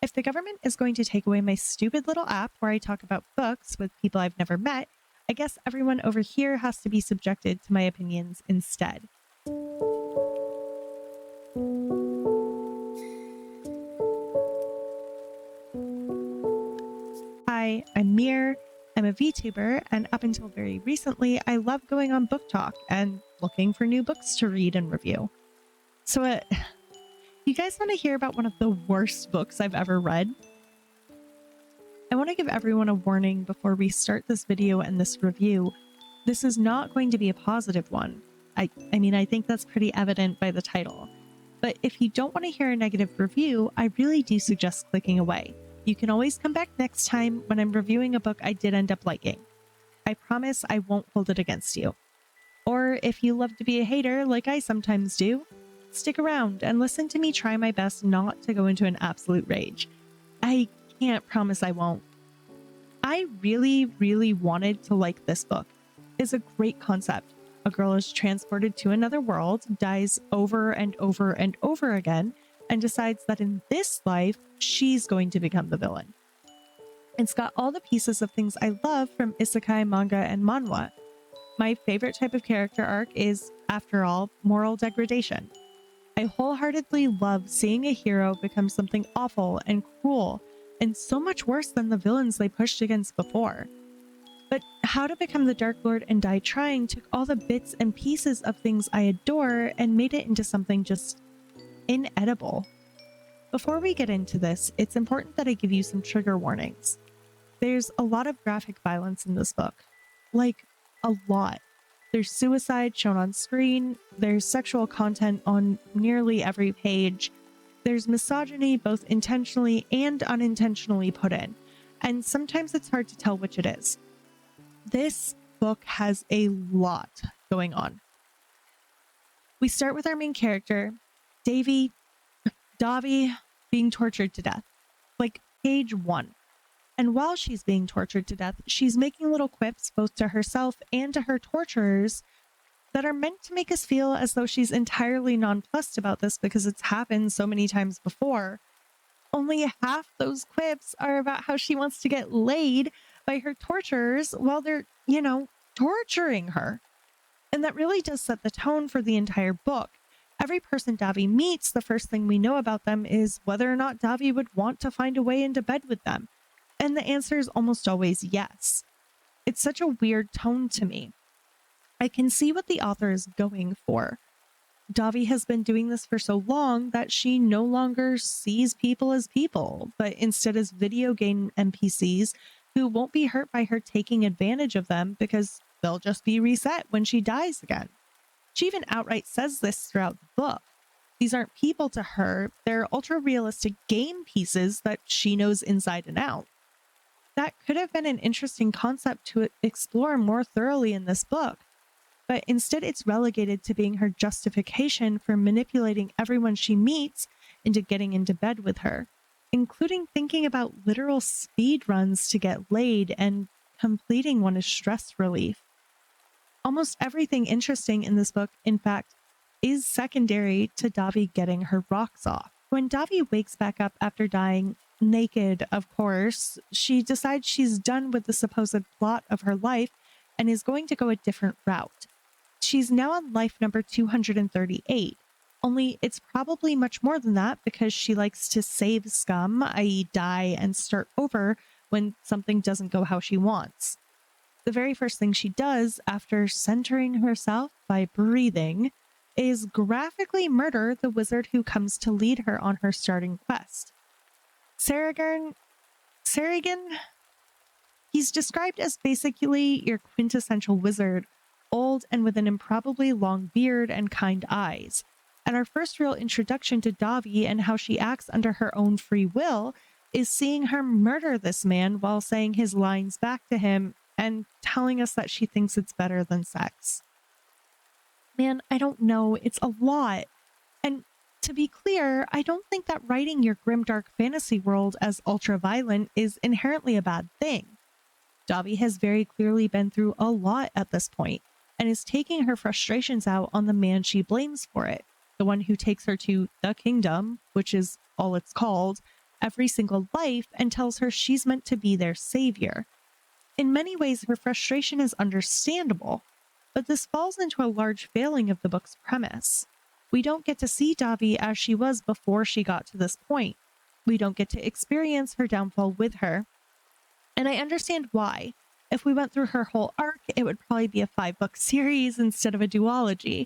If the government is going to take away my stupid little app where I talk about books with people I've never met, I guess everyone over here has to be subjected to my opinions instead. Hi, I'm Mir. I'm a VTuber, and up until very recently, I loved going on Book Talk and looking for new books to read and review. So, you guys want to hear about one of the worst books I've ever read? I want to give everyone a warning before we start this video and this review. This is not going to be a positive one. I think that's pretty evident by the title. But if you don't want to hear a negative review, I really do suggest clicking away. You can always come back next time when I'm reviewing a book I did end up liking. I promise I won't hold it against you. Or if you love to be a hater like I sometimes do, stick around and listen to me try my best not to go into an absolute rage. I can't promise I won't. I really, really wanted to like this book. It's a great concept. A girl is transported to another world, dies over and over and over again, and decides that in this life, she's going to become the villain. It's got all the pieces of things I love from isekai manga and manhwa. My favorite type of character arc is, after all, moral degradation. I wholeheartedly love seeing a hero become something awful and cruel, and so much worse than the villains they pushed against before. But How to Become the Dark Lord and Die Trying took all the bits and pieces of things I adore and made it into something just inedible. Before we get into this, it's important that I give you some trigger warnings. There's a lot of graphic violence in this book. Like, a lot. There's suicide shown on screen, there's sexual content on nearly every page, there's misogyny both intentionally and unintentionally put in, and sometimes it's hard to tell which it is. This book has a lot going on. We start with our main character, Davi, being tortured to death. Like, page 1. And while she's being tortured to death, she's making little quips both to herself and to her torturers that are meant to make us feel as though she's entirely nonplussed about this because it's happened so many times before. Only half those quips are about how she wants to get laid by her torturers while they're, torturing her. And that really does set the tone for the entire book. Every person Davi meets, the first thing we know about them is whether or not Davi would want to find a way into bed with them. And the answer is almost always yes. It's such a weird tone to me. I can see what the author is going for. Davi has been doing this for so long that she no longer sees people as people, but instead as video game NPCs who won't be hurt by her taking advantage of them because they'll just be reset when she dies again. She even outright says this throughout the book. These aren't people to her, they're ultra-realistic game pieces that she knows inside and out. That could have been an interesting concept to explore more thoroughly in this book, but instead it's relegated to being her justification for manipulating everyone she meets into getting into bed with her, including thinking about literal speed runs to get laid and completing one as stress relief. Almost everything interesting in this book, in fact, is secondary to Davi getting her rocks off. When Davi wakes back up after dying, naked, of course, she decides she's done with the supposed plot of her life and is going to go a different route. She's now on life number 238, only it's probably much more than that because she likes to save scum, i.e. die and start over when something doesn't go how she wants. The very first thing she does after centering herself by breathing is graphically murder the wizard who comes to lead her on her starting quest. Sarrigan, he's described as basically your quintessential wizard, old and with an improbably long beard and kind eyes. And our first real introduction to Davi and how she acts under her own free will is seeing her murder this man while saying his lines back to him and telling us that she thinks it's better than sex. Man, I don't know, it's a lot. And to be clear, I don't think that writing your grimdark fantasy world as ultra-violent is inherently a bad thing. Davi has very clearly been through a lot at this point and is taking her frustrations out on the man she blames for it, the one who takes her to the kingdom, which is all it's called, every single life and tells her she's meant to be their savior. In many ways, her frustration is understandable, but this falls into a large failing of the book's premise. We don't get to see Davi as she was before she got to this point. We don't get to experience her downfall with her. And I understand why. If we went through her whole arc, it would probably be a 5-book series instead of a duology.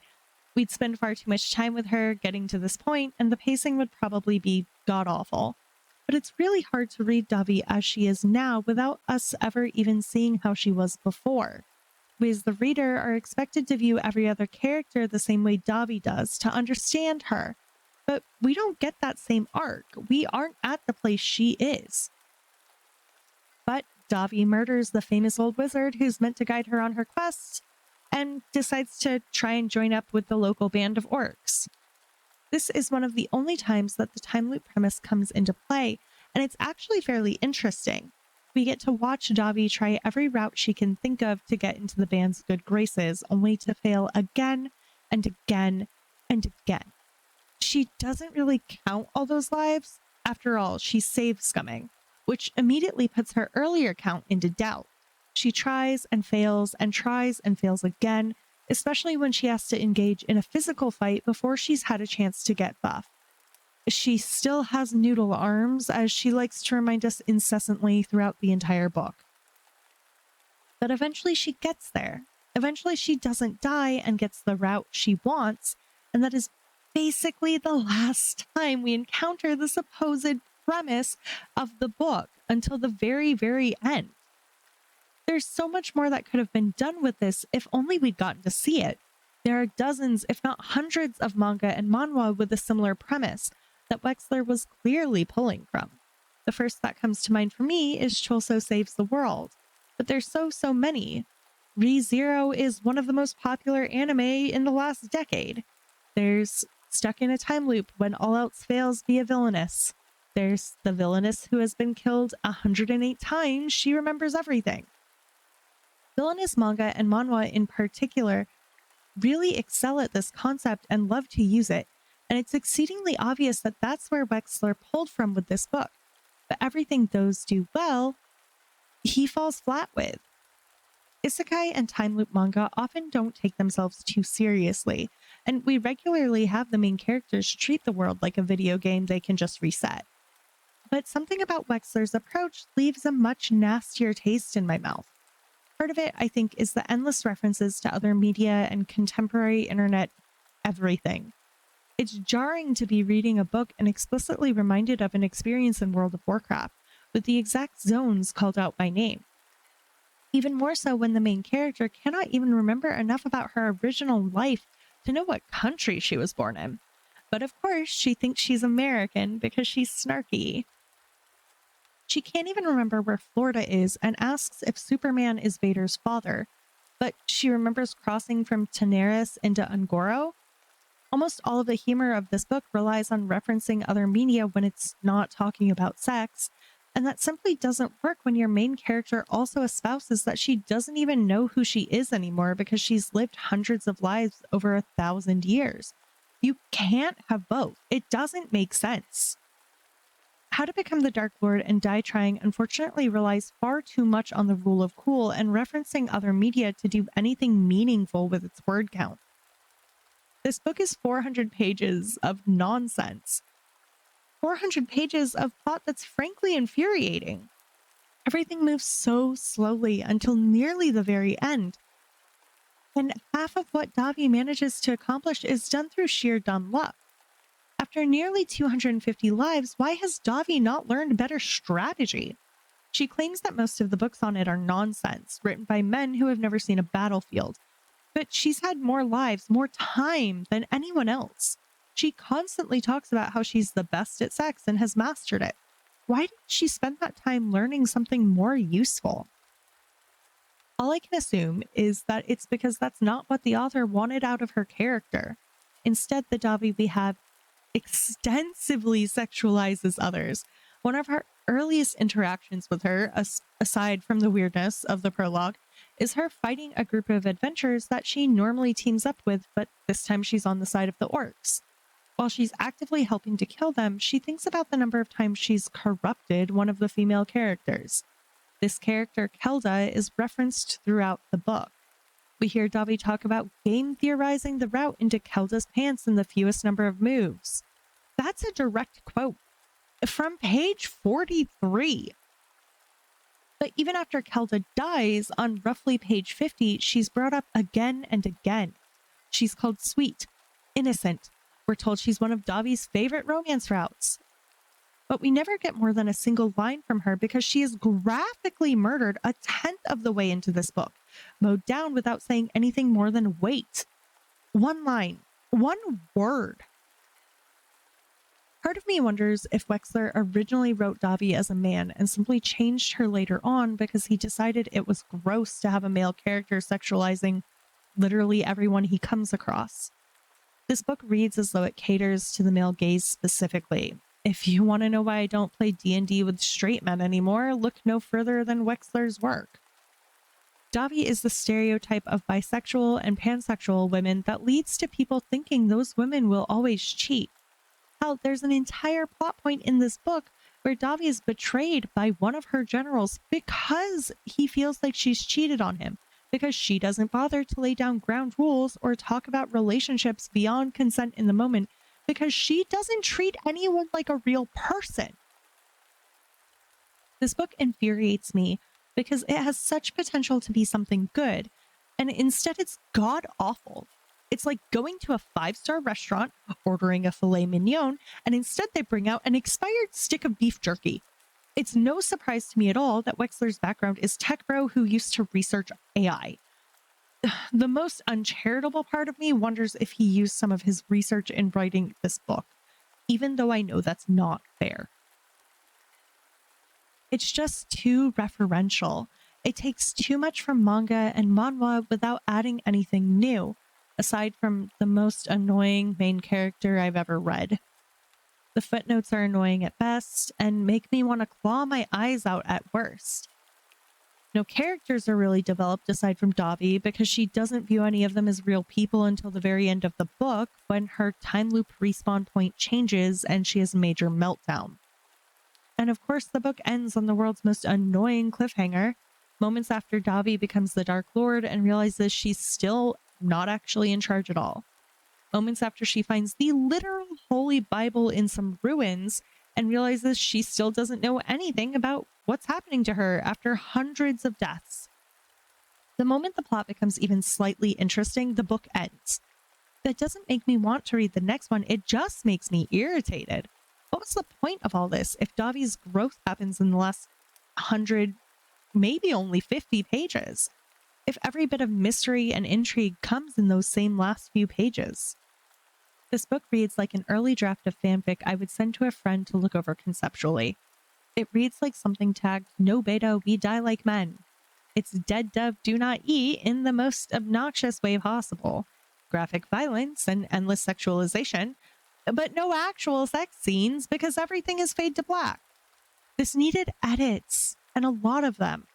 We'd spend far too much time with her getting to this point, and the pacing would probably be god-awful. But it's really hard to read Davi as she is now without us ever even seeing how she was before. We as the reader are expected to view every other character the same way Davi does, to understand her. But we don't get that same arc. We aren't at the place she is. But Davi murders the famous old wizard who's meant to guide her on her quest, and decides to try and join up with the local band of orcs. This is one of the only times that the time loop premise comes into play, and it's actually fairly interesting. We get to watch Davi try every route she can think of to get into the band's good graces, only to fail again and again and again. She doesn't really count all those lives. After all, she's save scumming, which immediately puts her earlier count into doubt. She tries and fails again, especially when she has to engage in a physical fight before she's had a chance to get buff. She still has noodle arms, as she likes to remind us incessantly throughout the entire book. But eventually she gets there. Eventually she doesn't die and gets the route she wants, and that is basically the last time we encounter the supposed premise of the book until the very, very end. There's so much more that could have been done with this if only we'd gotten to see it. There are dozens, if not hundreds, of manga and manhwa with a similar premise that Wexler was clearly pulling from. The first that comes to mind for me is Choso Saves the World, but there's so many. ReZero is one of the most popular anime in the last decade. There's Stuck in a Time Loop When All Else Fails Be a Villainess. There's the villainess who has been killed 108 times, she remembers everything. Villainous manga and manhwa in particular really excel at this concept and love to use it, and it's exceedingly obvious that that's where Wexler pulled from with this book. But everything those do well, he falls flat with. Isekai and time loop manga often don't take themselves too seriously, and we regularly have the main characters treat the world like a video game they can just reset. But something about Wexler's approach leaves a much nastier taste in my mouth. Part of it, I think, is the endless references to other media and contemporary internet everything. It's jarring to be reading a book and explicitly reminded of an experience in World of Warcraft, with the exact zones called out by name. Even more so when the main character cannot even remember enough about her original life to know what country she was born in. But of course, she thinks she's American because she's snarky. She can't even remember where Florida is and asks if Superman is Vader's father, but she remembers crossing from Teneris into Ungoro. Almost all of the humor of this book relies on referencing other media when it's not talking about sex, and that simply doesn't work when your main character also espouses that she doesn't even know who she is anymore because she's lived hundreds of lives over 1,000 years. You can't have both. It doesn't make sense. How to Become the Dark Lord and Die Trying unfortunately relies far too much on the rule of cool and referencing other media to do anything meaningful with its word count. This book is 400 pages of nonsense. 400 pages of plot that's frankly infuriating. Everything moves so slowly until nearly the very end. And half of what Davi manages to accomplish is done through sheer dumb luck. After nearly 250 lives, why has Davi not learned better strategy? She claims that most of the books on it are nonsense, written by men who have never seen a battlefield. But she's had more lives, more time than anyone else. She constantly talks about how she's the best at sex and has mastered it. Why didn't she spend that time learning something more useful? All I can assume is that it's because that's not what the author wanted out of her character. Instead, the Davi we have extensively sexualizes others. One of our earliest interactions with her, aside from the weirdness of the prologue, is her fighting a group of adventurers that she normally teams up with, but this time she's on the side of the orcs. While she's actively helping to kill them, she thinks about the number of times she's corrupted one of the female characters. This character, Kelda, is referenced throughout the book. We hear Dobby talk about game theorizing the route into Kelda's pants in the fewest number of moves. That's a direct quote from page 43. But even after Kelda dies, on roughly page 50, she's brought up again and again. She's called sweet, innocent. We're told she's one of Dobby's favorite romance routes. But we never get more than a single line from her because she is graphically murdered a tenth of the way into this book, mowed down without saying anything more than wait. One line, one word. Part of me wonders if Wexler originally wrote Dobby as a man and simply changed her later on because he decided it was gross to have a male character sexualizing literally everyone he comes across. This book reads as though it caters to the male gaze specifically. If you want to know why I don't play D&D with straight men anymore, look no further than Wexler's work. Dobby is the stereotype of bisexual and pansexual women that leads to people thinking those women will always cheat. Hell, there's an entire plot point in this book where Dobby is betrayed by one of her generals because he feels like she's cheated on him, because she doesn't bother to lay down ground rules or talk about relationships beyond consent in the moment, because she doesn't treat anyone like a real person. This book infuriates me because it has such potential to be something good, and instead it's god-awful. It's like going to a 5-star restaurant, ordering a filet mignon, and instead they bring out an expired stick of beef jerky. It's no surprise to me at all that Wexler's background is tech bro who used to research AI. The most uncharitable part of me wonders if he used some of his research in writing this book, even though I know that's not fair. It's just too referential. It takes too much from manga and manhwa without adding anything new, aside from the most annoying main character I've ever read. The footnotes are annoying at best and make me want to claw my eyes out at worst. No characters are really developed aside from Dobby because she doesn't view any of them as real people until the very end of the book when her time loop respawn point changes and she has a major meltdown. And of course, the book ends on the world's most annoying cliffhanger, moments after Dobby becomes the Dark Lord and realizes she's still not actually in charge at all. Moments after she finds the literal Holy Bible in some ruins and realizes she still doesn't know anything about what's happening to her after hundreds of deaths. The moment the plot becomes even slightly interesting, the book ends. That doesn't make me want to read the next one, it just makes me irritated. What was the point of all this if Dobby's growth happens in the last 100, maybe only 50 pages? If every bit of mystery and intrigue comes in those same last few pages? This book reads like an early draft of fanfic I would send to a friend to look over conceptually. It reads like something tagged, "No beta, we die like men." It's dead dove do not eat in the most obnoxious way possible. Graphic violence and endless sexualization, but no actual sex scenes because everything is fade to black. This needed edits, and a lot of them.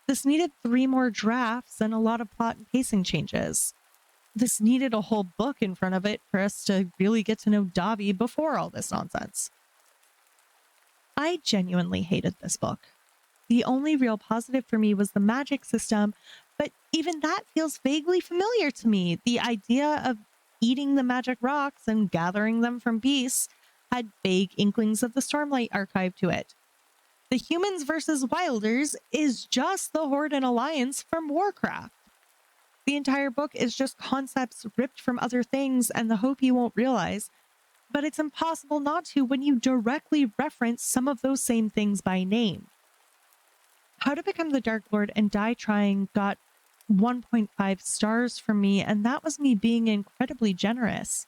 This needed 3 more drafts and a lot of plot and pacing changes. This needed a whole book in front of it for us to really get to know Dobby before all this nonsense. I genuinely hated this book. The only real positive for me was the magic system, but even that feels vaguely familiar to me. The idea of eating the magic rocks and gathering them from beasts had vague inklings of the Stormlight archive to it. The humans versus wilders is just the Horde and Alliance from Warcraft. The entire book is just concepts ripped from other things and the hope you won't realize, but it's impossible not to when you directly reference some of those same things by name. How to Become the Dark Lord and Die Trying got 1.5 stars from me, and that was me being incredibly generous.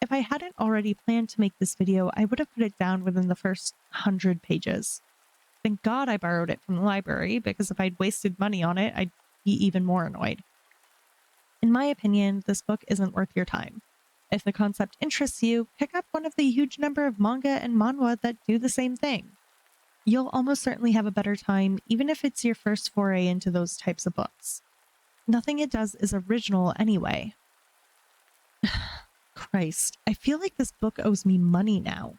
If I hadn't already planned to make this video, I would have put it down within the first 100 pages. Thank God I borrowed it from the library, because if I'd wasted money on it, I'd be even more annoyed. In my opinion, this book isn't worth your time. If the concept interests you, pick up one of the huge number of manga and manhwa that do the same thing. You'll almost certainly have a better time, even if it's your first foray into those types of books. Nothing it does is original anyway. Christ, I feel like this book owes me money now.